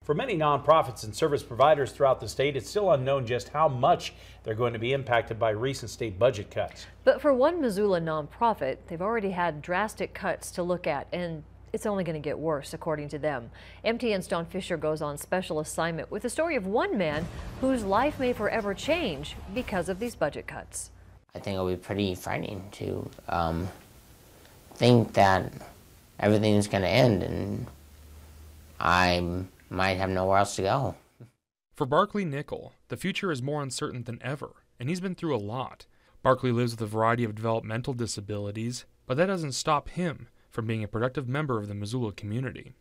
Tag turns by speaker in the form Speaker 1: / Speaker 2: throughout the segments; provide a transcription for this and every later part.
Speaker 1: For many nonprofits and service providers throughout the state, it's still unknown just how much they're going to be impacted by recent state budget cuts.
Speaker 2: But for one Missoula nonprofit, they've already had drastic cuts to look at, and it's only going to get worse, according to them. MTN's Don Fisher goes on special assignment with the story of one man whose life may forever change because of these budget cuts.
Speaker 3: I think it'll be pretty frightening to think that everything's going to end and I might have nowhere else to go.
Speaker 4: For Barkley Nickel, the future is more uncertain than ever, and he's been through a lot. Barkley lives with a variety of developmental disabilities, but that doesn't stop him from being a productive member of the Missoula community.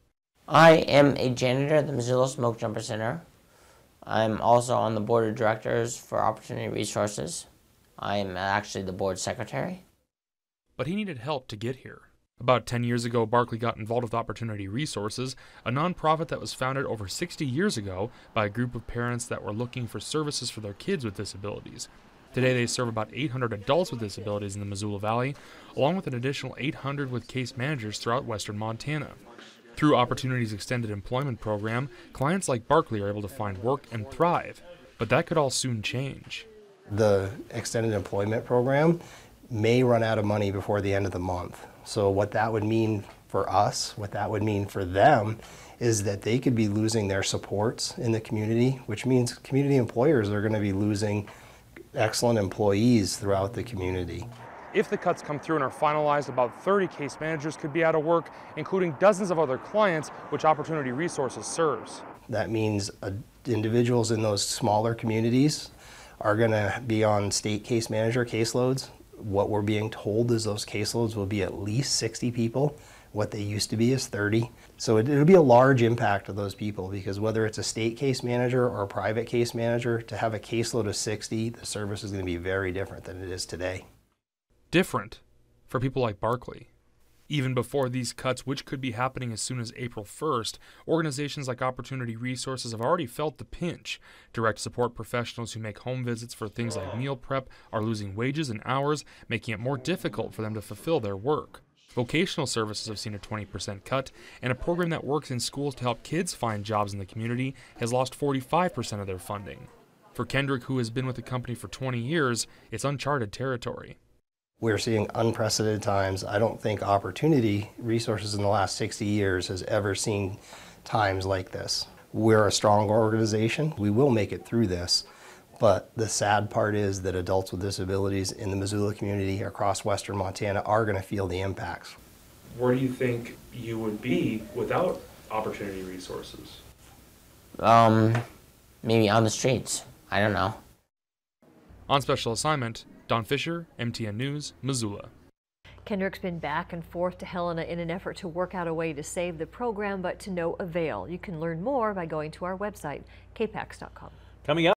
Speaker 3: I am a janitor at the Missoula Smoke Jumper Center. I'm also on the board of directors for Opportunity Resources. I am actually the board secretary.
Speaker 4: But he needed help to get here. About 10 years ago, Barkley got involved with Opportunity Resources, a nonprofit that was founded over 60 years ago by a group of parents that were looking for services for their kids with disabilities. Today, they serve about 800 adults with disabilities in the Missoula Valley, along with an additional 800 with case managers throughout western Montana. Through Opportunity's extended employment program, clients like Barkley are able to find work and thrive, but that could all soon change.
Speaker 5: The extended employment program may run out of money before the end of the month. So what that would mean for us, what that would mean for them, is that they could be losing their supports in the community, which means community employers are going to be losing excellent employees throughout the community.
Speaker 4: If the cuts come through and are finalized, about 30 case managers could be out of work, including dozens of other clients which Opportunity Resources serves.
Speaker 5: That means individuals in those smaller communities are going to be on state case manager caseloads. What we're being told is those caseloads will be at least 60 people. What they used to be is 30. So it'll be a large impact of those people, because whether it's a state case manager or a private case manager, to have a caseload of 60, the service is going to be very different than it is today.
Speaker 4: Different for people like Barkley. Even before these cuts, which could be happening as soon as April 1st, organizations like Opportunity Resources have already felt the pinch. Direct support professionals who make home visits for things like meal prep are losing wages and hours, making it more difficult for them to fulfill their work. Vocational services have seen a 20% cut, and a program that works in schools to help kids find jobs in the community has lost 45% of their funding. For Kendrick, who has been with the company for 20 years, it's uncharted territory.
Speaker 5: We're seeing unprecedented times. I don't think Opportunity Resources in the last 60 years has ever seen times like this. We're a strong organization. We will make it through this. But the sad part is that adults with disabilities in the Missoula community across western Montana are going to feel the impacts.
Speaker 4: Where do you think you would be without Opportunity Resources?
Speaker 3: Maybe on the streets. I don't know.
Speaker 4: On special assignment, Don Fisher, MTN News, Missoula.
Speaker 2: Kendrick's been back and forth to Helena in an effort to work out a way to save the program, but to no avail. You can learn more by going to our website, KPAX.com.
Speaker 1: Coming up.